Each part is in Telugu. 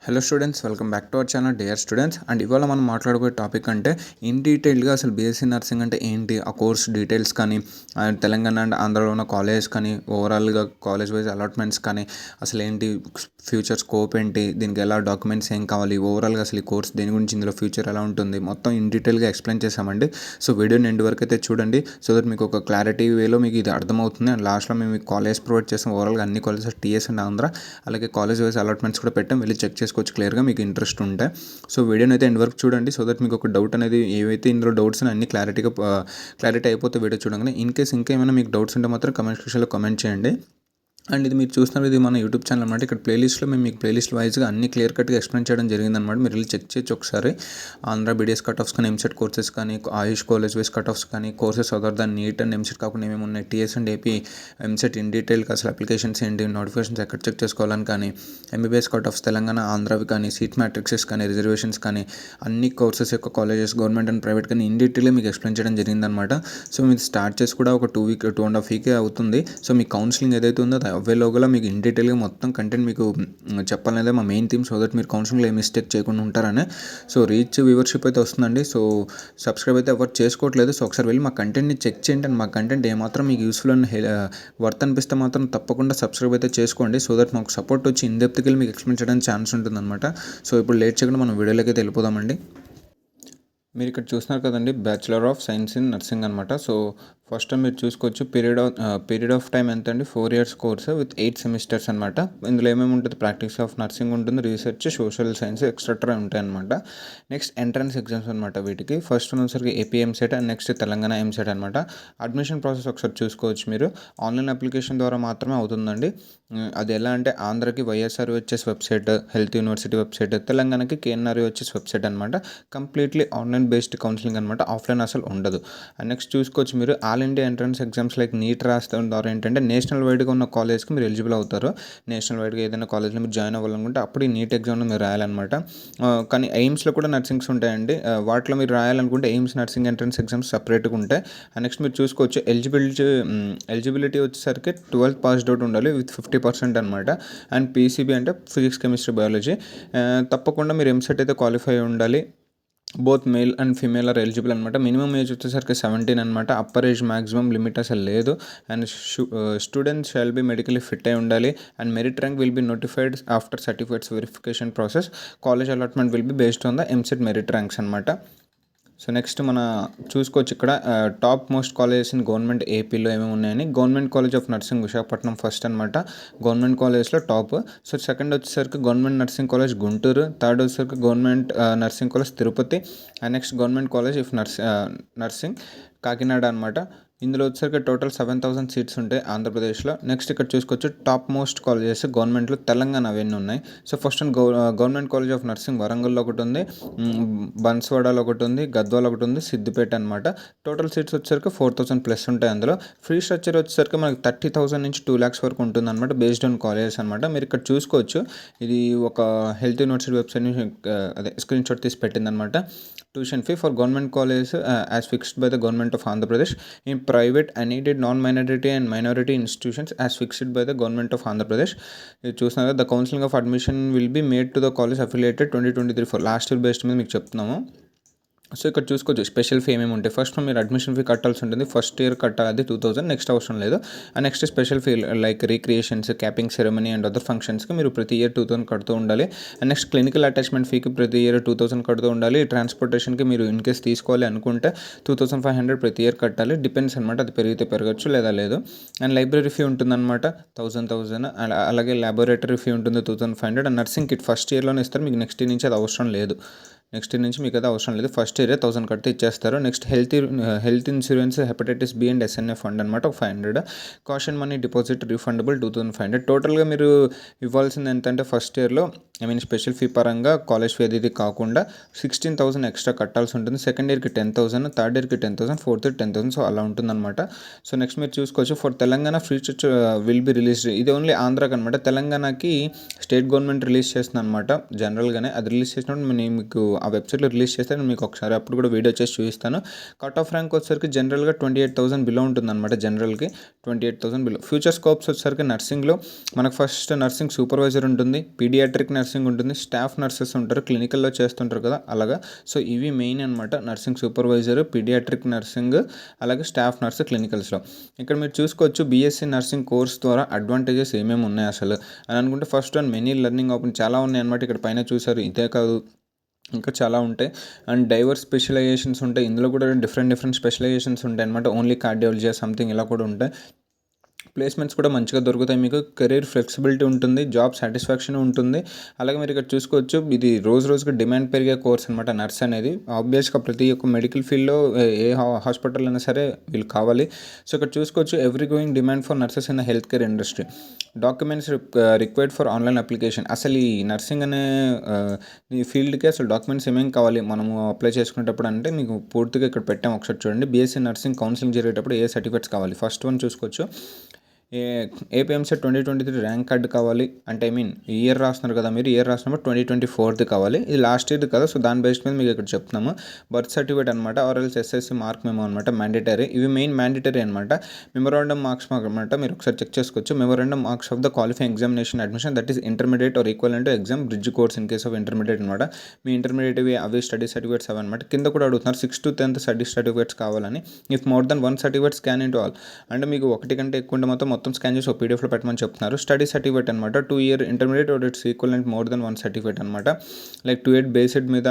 Hello students, welcome back to our channel dear students. And ఇవాళ మనం మాట్లాడుకునే టాపిక్ అంటే ఇన్ డీటెయిల్గా అసలు బీఎస్సీ నర్సింగ్ అంటే ఏంటి, ఆ కోర్స్ డీటెయిల్స్ కానీ, తెలంగాణ అండ్ ఆంధ్రాలో ఉన్న కాలేజెస్ కానీ, ఓవరాల్గా కాలేజ్ వైజ్ అలాట్మెంట్స్ కానీ, అసలు ఏంటి ఫ్యూచర్ స్కోప్ ఏంటి, దీనికి ఎలా డాక్యుమెంట్స్ ఏం కావాలి, ఓవరాల్గా అసలు ఈ కోర్స్ దేని గురించి, ఇందులో ఫ్యూచర్ ఎలా ఉంటుంది, మొత్తం ఇన్ డీటెయిల్గా ఎక్స్ప్లెయిన్ చేసామండి. సో వీడియోని ఎండ్ వరకు అయితే చూడండి, సో దట్ మీకు ఒక క్లారిటీ వేలో మీకు ఇది అర్థమవుతుంది. అండ్ లాస్ట్లో మేము మీకు కాలేజ్ ప్రొవైడ్ చేసాం, ఓవరాల్గా అన్ని కాలేజెస్ టీఎస్ అండ్ ఆంధ్ర, అలాగే కాలేజ్ వైజ్ అలాట్మెంట్స్ కూడా పెట్టాం, వెళ్ళి చెక్ చేసుకోవచ్చు క్లియర్గా మీకు ఇంట్రెస్ట్ ఉంటే. సో వీడియోని అయితే ఎండ్ వరకు చూడండి, సో దట్ మీకు ఒక డౌట్ అనేది ఏవైతే ఇందులో డౌట్స్ అన్ని క్లారిటీ అయిపోతే వీడియో చూడంగానే. ఇన్ కేస్ ఇంకేమైనా మీకు డౌట్స్ ఉంటే మాత్రం కమెంట్ సెక్షన్లో కమెంట్ చేయండి. అండ్ ఇది మీరు చూస్తున్నారు, ఇది మన యూట్యూబ్ ఛానల్ అనమాట. ఇక్కడ ప్లేలిస్ట్లో మేము మీకు ప్లేలిస్ట్ వైజ్గా అన్ని క్లియర్ కట్గా ఎక్స్ప్లెయిన్ చేయడం జరిగిందనమాట. మీరు వెళ్ళి చెక్ చేయొచ్చు ఒకసారి. ఆంధ్ర బీడీఎస్ కట్ ఆఫ్స్ కానీ, ఎంసెట్ కోర్సెస్ కానీ, Ayush college wise cut offs కానీ, courses other than NEET and EAMCET కాకుండా ఏమేమి ఉన్నాయి, TS and AP EAMCET in డీటెయిల్గా అసలు అప్లికేషన్స్ ఏంటి, నోటిఫికేషన్స్ ఎక్కడ చెక్ చేసుకోవాలని కానీ, ఎంబీబీఎస్ కట్ ఆఫ్స్ తెలంగాణ ఆంధ్రవి కానీ, సీట్ మ్యాట్రిక్సెస్ కానీ, రిజర్వేషన్స్ కానీ, అన్ని కోర్సెస్ యొక్క కాలేజెస్ గవర్నమెంట్ అండ్ ప్రైవేట్ కానీ ఇన్ డీటెయిల్గా మీకు ఎక్స్ప్లెయిన్ చేయడం జరిగిందనమాట. సో మీరు స్టార్ట్ చేసి కూడా ఒక 2.5 వీక్ అవుతుంది. సో మీ కౌన్సిలింగ్ ఏదైతే ఉందో అది అవ్వేలోగా మీకు ఇన్ డీటెయిల్గా మొత్తం కంటెంట్ మీకు చెప్పాలనేదే మా మెయిన్ థీమ్. సో దట్ మీరు కౌన్సిలింగ్లో ఏ మిస్టేక్ చేయకుండా ఉంటారని. సో రీచ్ వ్యూవర్షిప్ అయితే వస్తుందండి. సో సబ్స్క్రైబ్ అయితే ఎవరు చేసుకోవట్లేదు. సో ఒకసారి వెళ్ళి మా కంటెంట్ని చెక్ చేయండి. అండ్ మా కంటెంట్ ఏమాత్రం మీకు యూస్ఫుల్ అండ్ వర్త్ అనిపిస్తే మాత్రం తప్పకుండా సబ్స్క్రైబ్ అయితే చేసుకోండి. సో దట్ మాకు సపోర్ట్ వచ్చి ఇన్ డెప్త్కి వెళ్ళి మీకు ఎక్స్ప్లెయిన్ చేయడానికి ఛాన్స్ ఉంటుందన్నమాట. సో ఇప్పుడు లేట్ చేయకుండా మనం వీడియోలోకి అయితే వెళ్ళిపోదామండి. మీరు ఇక్కడ చూస్తున్నారు కదండి, bachelor of science in nursing అనమాట. సో ఫస్ట్ మీరు చూసుకోవచ్చు, పీరియడ్ ఆఫ్ టైం ఎంత అండి, 4 years కోర్స్ విత్ 8 సెమిస్టర్స్ అనమాట. ఇందులో ఏమేమి ఉంటుంది, ప్రాక్టీస్ ఆఫ్ నర్సింగ్ ఉంటుంది, రీసెర్చ్, సోషల్ సైన్స్ ఎక్సెట్రా ఉంటాయి అనమాట. నెక్స్ట్ ఎంట్రన్స్ ఎగ్జామ్స్ అనమాట. వీటికి ఫస్ట్ వచ్చేసరికి AP EAMCET and next Telangana EAMCET అనమాట. అడ్మిషన్ ప్రాసెస్ ఒకసారి చూసుకోవచ్చు మీరు. ఆన్లైన్ అప్లికేషన్ ద్వారా మాత్రమే అవుతుందండి. అది ఎలా అంటే ఆంధ్రకి YSRUHS website, health university website, తెలంగాణకి కేఎన్ఆర్ఓహెచ్ఎస్ వెబ్సైట్ అనమాట. కంప్లీట్లీ ఆన్లైన్ బేస్డ్ కౌన్సిలింగ్ అనమాట, ఆఫ్లైన్ అసలు ఉండదు. అండ్ నెక్స్ట్ చూసుకోవచ్చు మీరు, all India entrance exams like NEET రాస్తాం ద్వారా ఏంటంటే నేషనల్ వైడ్గా ఉన్న కాలేజ్కి మీరు ఎలిజిబుల్ అవుతారు. నేషనల్ వైడ్గా ఏదైనా కాలేజ్లో మీరు జాయిన్ అవ్వాలనుకుంటే అప్పుడు ఈ నీట్ ఎగ్జామ్లో మీరు రాయాలన్నమాట. కానీ ఎయిమ్స్లో కూడా నర్సింగ్స్ ఉంటాయండి. వాటిలో మీరు రాయాలనుకుంటే ఎయిమ్స్ నర్సింగ్ ఎంట్రన్స్ ఎగ్జామ్స్ సపరేట్గా ఉంటాయి. అండ్ నెక్స్ట్ మీరు చూసుకోవచ్చు, ఎలిజిబిలిటీ వచ్చేసరికి 12th పాస్డ్ అవుట్ ఉండాలి విత్ 50% అనమాట. అండ్ పీసీబీ అంటే ఫిజిక్స్, కెమిస్ట్రీ, బయాలజీ. తప్పకుండా మీరు ఎంసెట్ అయితే క్వాలిఫై ఉండాలి. Both male and female are eligible అనమాట. మినిమం ఏజ్ వచ్చేసరికి 17 అనమాట. అప్పర్ ఏజ్ మ్యాక్సిమం లిమిట్ అసలు లేదు. And students shall be medically fit అయి ఉండాలి. And merit rank will be notified after certificates verification process. College allotment will be based on the EAMCET merit ranks అనమాట. సో నెక్స్ట్ మన చూసుకోవచ్చు ఇక్కడ top most colleges in government ఏపీలో ఏమేమి ఉన్నాయని. Government college of nursing Visakhapatnam first అనమాట, గవర్నమెంట్ కాలేజ్లో టాప్. సో సెకండ్ వచ్చేసరికి government nursing college Guntur, third వచ్చేసరికి government nursing college Tirupati, and next government college of nursing Kakinada అనమాట. ఇందులో వచ్చేసరికి టోటల్ 7,000 సీట్స్ ఉంటాయి ఆంధ్రప్రదేశ్లో. నెక్స్ట్ ఇక్కడ చూసుకోవచ్చు టాప్ మోస్ట్ కాలేజెస్ గవర్నమెంట్లో తెలంగాణ అవన్నీ ఉన్నాయి. So first government college of nursing వరంగల్లో ఒకటి ఉంది, బన్స్వాడలో ఒకటి ఉంది, గద్వాల ఒకటి ఉంది, సిద్దిపేట అనమాట. టోటల్ సీట్స్ వచ్చేసరికి 4,000+ ఉంటాయి అందులో. ఫ్రీ స్ట్రక్చర్ వచ్చేసరికి మనకి 30,000 నుంచి 2 lakhs వరకు ఉంటుంది అనమాట, బేస్డ్ ఆన్ కాలేజెస్ అనమాట. మీరు ఇక్కడ చూసుకోవచ్చు, ఇది ఒక హెల్త్ యూనివర్సిటీ వెబ్సైట్ నుంచి అదే స్క్రీన్ షాట్ తీసి పెట్టిందనమాట. Tuition fee for government colleges as fixed by the government of Andhra Pradesh in private unaided non-minority and minority institutions as fixed by the government of Andhra Pradesh. ఇది చూస్తున్నారు, the counselling of admission will be made to the college affiliated 2023 last year based మీద మీకు చెప్తున్నాము. సో ఇక్కడ చూసుకోవచ్చు స్పెషల్ ఫీ ఏమేమి ఉంటాయి. ఫస్ట్ మీరు అడ్మిషన్ ఫీ కట్టాల్సి ఉంటుంది, ఫస్ట్ ఇయర్ కట్టాలి, అది 2,000, నెక్స్ట్ అవసరం లేదు. And next special fee like recreations, capping ceremony and other ఫంక్షన్స్కి మీరు ప్రతి ఇయర్ 2,000 కడుతూ ఉండాలి. అండ్ నెక్స్ట్ క్లినికల్ అటాచ్మెంట్ ఫీకి ప్రతి ఇయర్ 2,000 కడుతూ ఉండాలి. ట్రాన్స్పోర్టేషన్కి మీరు ఇన్ కేస్ తీసుకోవాలి అనుకుంటే 2,500 ప్రతి ఇయర్ కట్టాలి. డిపెండ్స్ అనమాట, అది పెరిగితే పెరగచ్చు లేదా లేదు. అండ్ లైబ్రరీ ఫీ ఉంటుందన్నమాట 1,000. అలాగే ల్యాబొరేటరీ ఫీ ఉంటుంది 2,500. అండ్ నర్సింగ్ కిట్ ఫస్ట్ ఇయర్లోనే ఇస్తారు మీకు, నెక్స్ట్ ఇయర్ నుంచి అది అవసరం లేదు. నెక్స్ట్ ఇయర్ నుంచి మీకు అయితే అవసరం లేదు, ఫస్ట్ ఇయరే 1,000 కడితే ఇచ్చేస్తారు. Next health insurance, hepatitis B and SNA fund అనమాట, ఒక 500. Caution money deposit refundable 2,500. టోటల్గా మీరు ఇవ్వాల్సింది ఎంతంటే ఫస్ట్ ఇయర్లో స్పెషల్ ఫీ పరంగా కాలేజ్ ఫీ అది కాకుండా 16,000 ఎక్స్ట్రా కట్టాల్సి ఉంటుంది. సెకండ్ ఇయర్కి 10,000, థర్డ్ ఇయర్కి 10,000, ఫోర్త్ ఇయర్ 10,000. సో అలా ఉంటుందన్నమాట. సో నెక్స్ట్ మీరు చూసుకోవచ్చు, for Telangana free structure will be released. ఇది ఓన్లీ ఆంధ్రాకి అనమాట. తెలంగాణకి స్టేట్ గవర్నమెంట్ రిలీజ్ చేస్తుంది అనమాట జనరల్గానే. అది రిలీజ్ చేసినప్పుడు నేను మీకు ఆ వెబ్సైట్లో రిలీజ్ చేస్తే నేను మీకు ఒకసారి అప్పుడు కూడా వీడియో చేసి చూపిస్తాను. కట్ ఆఫ్ ర్యాంక్ వచ్చేసరికి జనరల్గా 28,000 బిలో ఉంటుందన్నమాట. జనరల్కి 28,000 బిలో. ఫ్యూచర్ స్కోప్స్ వచ్చేసరికి నర్సింగ్లో మనకు ఫస్ట్ నర్సింగ్ సూపర్వైజర్ ఉంటుంది, పీడియాట్రిక్ నర్సింగ్ ఉంటుంది, స్టాఫ్ నర్సెస్ ఉంటారు, క్లినికల్లో చేస్తుంటారు కదా అలాగా. సో ఇవి మెయిన్ అనమాట, నర్సింగ్ సూపర్వైజర్, పీడియాట్రిక్ నర్సింగ్, అలాగే స్టాఫ్ నర్స్ క్లినికల్స్లో. ఇక్కడ మీరు చూసుకోవచ్చు బీఎస్సీ నర్సింగ్ కోర్స్ ద్వారా అడ్వాంటేజెస్ ఏమేమి ఉన్నాయి అసలు అని అనుకుంటే, first one many learning opportunity చాలా ఉన్నాయి అనమాట. ఇక్కడ పైన చూసారు, ఇదే కాదు ఇంకా చాలా ఉంటాయి. అండ్ డైవర్స్ స్పెషలైజేషన్స్ ఉంటాయి, ఇందులో కూడా డిఫరెంట్ స్పెషలైజేషన్స్ ఉంటాయి అనమాట. ఓన్లీ కార్డియాలజీ సంథింగ్ ఇలా కూడా ఉంటాయి. ప్లేస్మెంట్స్ కూడా మంచిగా దొరుకుతాయి మీకు, కెరీర్ ఫ్లెక్సిబిలిటీ ఉంటుంది, జాబ్ సాటిస్ఫాక్షన్ ఉంటుంది. అలాగే మీరు ఇక్కడ చూసుకోవచ్చు, ఇది రోజుకి డిమాండ్ పెరిగే కోర్స్ అనమాట నర్స్ అనేది. ఆబ్వియస్గా ప్రతి ఒక్క మెడికల్ ఫీల్డ్లో ఏ హాస్పిటల్ అయినా సరే వీళ్ళు కావాలి. సో ఇక్కడ చూసుకోవచ్చు, every going demand for nurses in the health care industry. Documents required for online application. అసలు ఈ నర్సింగ్ అనే ఈ ఫీల్డ్కి అసలు డాక్యుమెంట్స్ ఏమేమి కావాలి మనము అప్లై చేసుకునేటప్పుడు అంటే మీకు పూర్తిగా ఇక్కడ పెట్టాము, ఒకసారి చూడండి. బీఎస్సీ నర్సింగ్ కౌన్సిలింగ్ జరిగేటప్పుడు ఏ సర్టిఫికేట్స్ కావాలి. ఫస్ట్ వన్ చూసుకోవచ్చు, ఏపీఎంసెట్ 2023 ర్యాంక్ కార్డు కావాలి. అంటే ఐ మీన్ ఇయర్ రాస్తున్నారు కదా మీరు, ఇయర్ రాసినప్పుడు 2024 కావాలి. ఇది లాస్ట్ ఇయర్ కదా, సో దాని బేస్ మీద మీకు ఇక్కడ చెప్తున్నాము. బర్త్ సర్టిఫికేట్ అనమాట, ఆర్ఎల్స్ ఎస్ఎస్సి మార్క్ మెమో అనమాట, మ్యాండేటరీ. ఇవి మెయిన్ మ్యాండేటరీ అనమాట. మెమోరాండమ్ మార్క్స్ అనమాట, మీరు ఒకసారి చెక్ చేసుకోవచ్చు. Memorandum marks of the qualifying examination admission, that is intermediate or equal to exam bridge course in case of intermediate అనమాట. మీ ఇంటర్మీడియట్ అవి స్టడీ సర్టిఫికేట్స్ అవన్నమాట. కింద కూడా అడుగుతున్నారు 6th to 10th study certificates కావాలని. If more than 1 certificate scan into all, అంటే మీకు ఒకటి కంటే ఎక్కువ ఉంటే మొత్తం స్కాన్ చేసి ఒక పీడిఎఫ్లో పెట్టమని చెప్తున్నారు. స్టడీ సర్టిఫికేట్ అనమాట, 2 year intermediate or it's equivalent more than 1 certificate అనమాట. లైక్ 2 8 బేస్డ్ మీద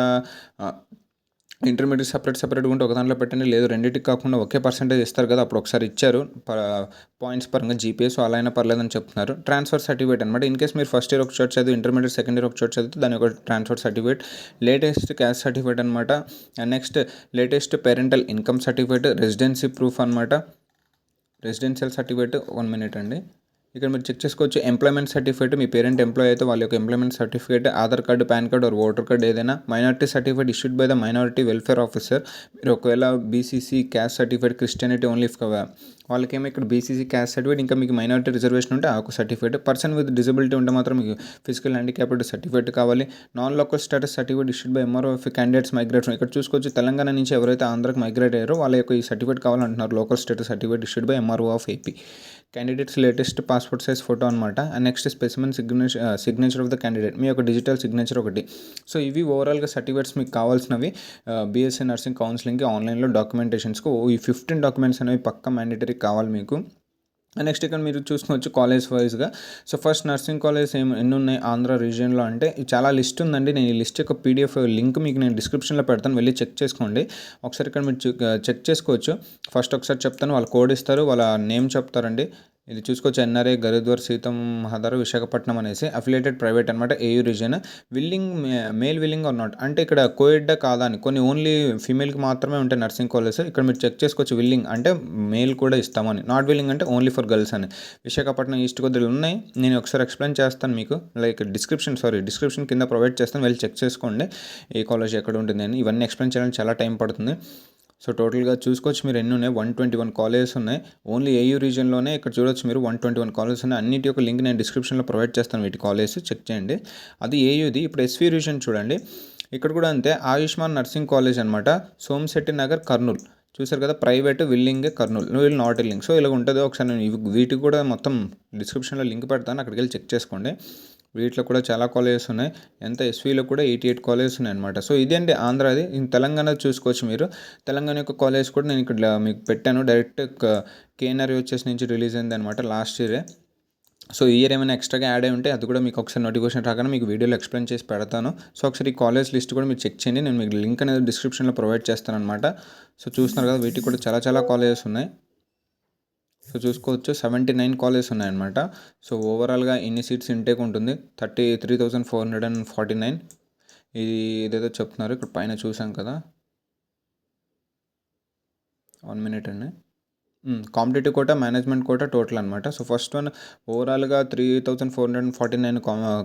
ఇంటర్మీడియట్ సపరేట్గా ఉంటే ఒక దాంట్లో పెట్టండి, లేదు రెండింటికి కాకుండా ఒకే పర్సెంటేజ్ ఇస్తారు కదా, అప్పుడు ఒకసారి ఇచ్చారు పాయింట్స్ పరంగా జీపీఎస్, అలా అయినా పర్లేదని చెప్తున్నారు. ట్రాన్స్ఫర్ సర్టిఫికేట్ అనమాట, ఇన్ కేస్ మీరు ఫస్ట్ ఇయర్ ఒక చోట చదివి ఇంటర్మీడియట్ సెకండ్ ఇయర్ ఒక చోట చదివితే దాని ఒక transfer certificate. Latest caste certificate అనమాట. And next latest parental income certificate, residency proof అనమాట, రెసిడెన్షియల్ సర్టిఫికేట్. 1 minute అండి, ఇక్కడ మీరు చెక్ చేసుకోవచ్చు. ఎంప్లాయ్మెంట్ సర్టిఫికేట్, మీ పేరెంట్ ఎంప్లాయ్ అయితే వాళ్ళ యొక్క employment certificate, Aadhaar card, PAN card or voter card ఏదైనా. Minority certificate issued by the minority welfare officer. మీరు ఒకవేళ BCC caste certificate, Christianity only వాళ్ళకేమో ఇక్కడ బీసీసీ క్యాస్ట్ సర్టిఫికేట్, ఇంకా మీకు మైనారిటీ రిజర్వేషన్ ఉంటే ఆ ఒక సర్టిఫికేట్. పర్సన్ విత్ డిజబిలిటీ ఉంటే మాత్రం మీకు ఫిజికల్ హ్యాండిక్యాప్డ్ సర్టిఫికేట్ కావాలి. Non local status certificate issued by MRO of candidates migrate. ఇక్కడ చూసుకోవచ్చు, తెలంగాణ నుంచి ఎవరైతే ఆంధ్రాకి మైగ్రేట్ అయ్యారో వాళ్ళ యొక్క ఈ సర్టిఫికేట్ కావాలంటున్నారు. Local status certificate issued by MRO of AP. Candidates latest passport size photo అనమాట. And next specimen signature of the candidate, మీ యొక్క డిజిటల్ సిగ్నేచర్ ఒకటి. సో ఇవి ఓవరాల్గా సర్టిఫికేట్స్ మీకు కావాల్సినవి బీఎస్సీ నర్సింగ్ కౌన్సిలింగ్కి ఆన్లైన్లో డాక్యుమెంటేషన్స్కు. ఈ 15 డాక్యుమెంట్స్ అనేవి పక్కా మ్యాండేటరీ కావాలి మీకు. నెక్స్ట్ ఇక్కడ మీరు చూసుకోవచ్చు కాలేజ్ వైజ్గా. సో ఫస్ట్ నర్సింగ్ కాలేజ్ ఎన్ని ఉన్నాయి ఆంధ్ర రీజియన్లో అంటే చాలా లిస్ట్ ఉందండి. నేను ఈ లిస్ట్ యొక్క పీడిఎఫ్ లింక్ మీకు నేను డిస్క్రిప్షన్లో పెడతాను, వెళ్ళి చెక్ చేసుకోండి ఒకసారి. ఇక్కడ మీరు చెక్ చేసుకోవచ్చు. ఫస్ట్ ఒకసారి చెప్తాను, వాళ్ళ కోడ్ ఇస్తారు, వాళ్ళ నేమ్ చెప్తారండి. ఇది చూసుకోవచ్చు, ఎన్ఆర్ఐ గరుద్వార్ సీతం మహాదారు విశాఖపట్నం అనేసి అఫిలియేటెడ్ ప్రైవేట్ అనమాట, AU region. Willing male willing or not, అంటే ఇక్కడ కోఎడ్డా కాదా అని, కొన్ని ఓన్లీ ఫీమేల్కి మాత్రమే ఉంటాయి నర్సింగ్ కాలేజ్. ఇక్కడ మీరు చెక్ చేసుకోవచ్చు, విల్లింగ్ అంటే మేల్ కూడా ఇస్తామని, నాట్ విల్లింగ్ అంటే ఓన్లీ ఫర్ గర్ల్స్ అని. విశాఖపట్నం ఈస్ట్ గోదావరి ఉన్నాయి, నేను ఒకసారి ఎక్స్ప్లెయిన్ చేస్తాను మీకు, లైక్ డిస్క్రిప్షన్ కింద ప్రొవైడ్ చేస్తాను, వెళ్ళి చెక్ చేసుకోండి ఏ కాలేజ్ ఎక్కడ ఉంటుంది అని. ఇవన్నీ ఎక్స్ప్లెయిన్ చేయడానికి చాలా టైం పడుతుంది. సో టోటల్గా చూసుకోవచ్చు మీరు ఎన్ని ఉన్నాయి, 121 కాలేజెస్ ఉన్నాయి ఓన్లీ ఏయూ రీజియన్లోనే. ఇక్కడ చూడొచ్చు మీరు 121 కాలేజెస్ ఉన్నాయి. అన్నిటి యొక్క లింక్ నేను డిస్క్రిప్షన్లో ప్రొవైడ్ చేస్తాను, వీటి కాలేజెస్ చెక్ చేయండి. అది ఏయూది. ఇప్పుడు ఎస్వీ రీజియన్ చూడండి, ఇక్కడ కూడా అంతే, ఆయుష్మాన్ నర్సింగ్ కాలేజ్ అనమాట, సోమశెట్టి నగర్, కర్నూలు. చూసారు కదా, ప్రైవేట్ విల్లింగ్ కర్నూలు, వీళ్ళు నాట్ విల్లింగ్. సో ఇలా ఉంటుంది. ఒకసారి నేను వీటికి కూడా మొత్తం డిస్క్రిప్షన్లో లింక్ పెడతాను, అక్కడికి వెళ్ళి చెక్ చేసుకోండి. వీటిలో కూడా చాలా కాలేజెస్ ఉన్నాయి, ఎంత ఎస్వీలో కూడా 88 కాలేజెస్ ఉన్నాయి అనమాట. సో ఇదేంటి ఆంధ్రాది. తెలంగాణ చూసుకోవచ్చు మీరు, తెలంగాణ యొక్క కాలేజ్ కూడా నేను ఇక్కడ మీకు పెట్టాను. డైరెక్ట్ కేఎన్ఆర్ వచ్చేసి నుంచి రిలీజ్ అయింది అనమాట లాస్ట్ ఇయరే. సో ఈ ఇయర్ ఏమైనా ఎక్స్ట్రాగా యాడ్ అయి ఉంటే అది కూడా మీకు ఒకసారి నోటిఫికేషన్ రాగానే మీకు వీడియోలో ఎక్స్ప్లెయిన్ చేసి పెడతాను. సో ఒకసారి ఈ కాలేజ్ లిస్ట్ కూడా మీరు చెక్ చేయండి, నేను మీకు లింక్ అనేది డిస్క్రిప్షన్లో ప్రొవైడ్ చేస్తాను అనమాట. సో చూస్తున్నారు కదా, వీటికి కూడా చాలా కాలేజెస్ ఉన్నాయి. సో చూసుకోవచ్చు 79 కాలేజెస్ ఉన్నాయన్నమాట. సో ఓవరాల్గా ఇన్ని సీట్స్ ఇంటేక్ ఉంటుంది, 33,449. ఇదేదో చెప్తున్నారు ఇక్కడ పైన చూసాం కదా. 1 minute అండి. Competitive quota, management quota total అనమాట. సో ఫస్ట్ వన్ ఓవరాల్గా 3,449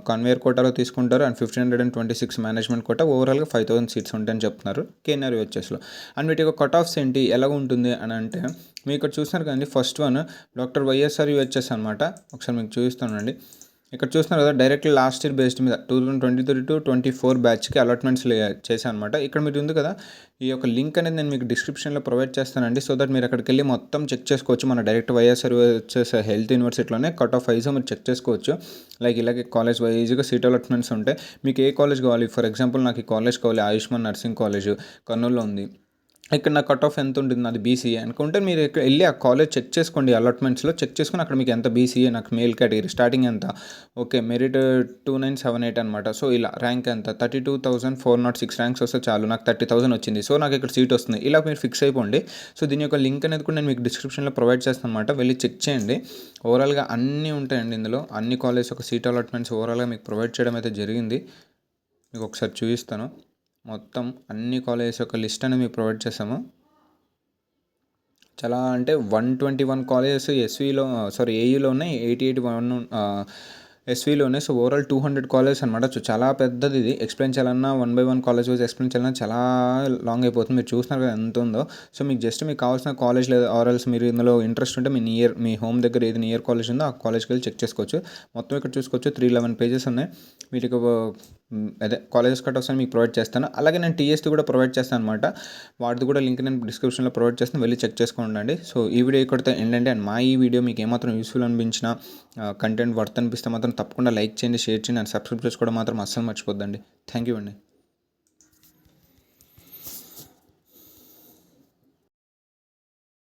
కన్వేయర్ కోటాలో తీసుకుంటారు, అండ్ 1,526 మేనేజ్మెంట్ కోటా. ఓవరాల్గా 5,000 సీట్స్ ఉంటాయని చెప్తున్నారు కేఎన్ఆర్ యూహెచ్ఎస్లో. అండ్ వీటి యొక్క కట్ ఆఫ్స్ ఏంటి, ఎలా ఉంటుంది అని అంటే, మీకు ఇక్కడ చూస్తున్నారు కదండి, first one doctor YSR UHS అనమాట. ఒకసారి మీకు చూపిస్తానండి. ఇక్కడ చూస్తున్నారు కదా, డైరెక్ట్లీ లాస్ట్ ఇయర్ బేస్డ్ మీద 2023-24 బ్యాచ్కి అలాట్మెంట్స్ చేశాను అనమాట. ఇక్కడ మీరు ఉంది కదా, ఈ యొక్క లింక్ అనేది నేను మీకు డిస్క్రిప్షన్లో ప్రొవైడ్ చేస్తానండి. సో దట్ మీరు అక్కడికి వెళ్ళి మొత్తం చెక్ చేసుకోవచ్చు. మన డైరెక్ట్ వైఎస్ఆర్ వచ్చేసి హెల్త్ యూనివర్సిటీలోనే కట్ ఆఫ్ వైజ్ మీరు చెక్ చేసుకోవచ్చు. లైక్ ఇలాగే కాలేజ్ వైజ్గా సీట్ అలాట్మెంట్స్ ఉంటాయి. మీకు ఏ కాలేజ్ కావాలి, ఫర్ ఎగ్జాంపుల్ నాకు ఈ కాలేజ్ కావాలి, ఆయుష్మాన్ నర్సింగ్ కాలేజ్ కర్నూలులో ఉంది. ఇక్కడ నా కట్ ఆఫ్ ఎంత ఉంటుంది, నాది బీసీఏ అనుకుంటే మీరు ఇక్కడ వెళ్ళి ఆ కాలేజ్ చెక్ చేసుకోండి. అలాట్మెంట్స్లో చెక్ చేసుకుని అక్కడ మీకు ఎంత బీసీఏ, నాకు మేల్ కేటగిరీ స్టార్టింగ్ ఎంత, ఓకే మెరిట్ 2978 అనమాట. సో ఇలా ర్యాంక్ ఎంత 32,406 ర్యాంక్స్ వస్తే చాలు, నాకు 30,000 వచ్చింది, సో నాకు ఇక్కడ సీట్ వస్తుంది. ఇలా మీరు ఫిక్స్ అయిపోండి. సో దీని యొక్క లింక్ అనేది కూడా నేను మీకు డిస్క్రిప్షన్లో ప్రొవైడ్ చేస్తాను అనమాట. వెళ్ళి చెక్ చేయండి. ఓవరాల్గా అన్నీ ఉంటాయండి ఇందులో, అన్ని కాలేజ్ యొక్క సీట్ అలాట్మెంట్స్ ఓవరాల్గా మీకు ప్రొవైడ్ చేయడం అయితే జరిగింది. మీకు ఒకసారి చూపిస్తాను. మొత్తం అన్ని కాలేజెస్ యొక్క లిస్ట్ అనేది మీకు ప్రొవైడ్ చేసాము. చాలా అంటే 121 కాలేజెస్ ఏయూలో ఉన్నాయి, 81 ఎస్వీలో ఉన్నాయి. సో ఓవరాల్ 200 కాలేజెస్ అనమాట. సో చాలా పెద్దది ఇది. ఎక్స్ప్లెయిన్ చేయాలన్నా 1 by 1 కాలేజ్ వైజ్ ఎక్స్ప్లెయిన్ చేయాలన్నా చాలా లాంగ్ అయిపోతుంది. మీరు చూస్తున్నారు కదా ఎంత ఉందో. సో మీకు జస్ట్ మీకు కావాల్సిన కాలేజ్ లేదా ఆర్ఎల్స్ మీరు ఇందులో ఇంట్రెస్ట్ ఉంటే మీ హోమ్ దగ్గర ఏది నియర్ కాలేజ్ ఉందో ఆ కాలేజ్కి వెళ్ళి చెక్ చేసుకోవచ్చు. మొత్తం ఇక్కడ చూసుకోవచ్చు 311 పేజెస్ ఉన్నాయి. వీటికి కాలేజెస్ కట్ ఆఫ్స్ అని మీకు ప్రొవైడ్ చేస్తాను. అలాగే నేను టీఎస్టీ కూడా ప్రొవైడ్ చేస్తాను అనమాట. వాటిది కూడా లింక్ నేను డిస్క్రిప్షన్లో ప్రొవైడ్ చేస్తాను, వెళ్ళి చెక్ చేసుకోండి. సో ఈ వీడియో ఇక్కడితో ఏంటంటే, అండ్ మా ఈ వీడియో మీకు ఏమాత్రం యూస్ఫుల్ అనిపించినా, కంటెంట్ వర్త్ అనిపిస్తే మాత్రం తప్పకుండా లైక్ చేయండి, షేర్ చేయండి, అండ్ సబ్స్క్రైబ్ చేసుకోవడం మాత్రం అస్సలు మర్చిపోద్దండి. థ్యాంక్ యూ అండి.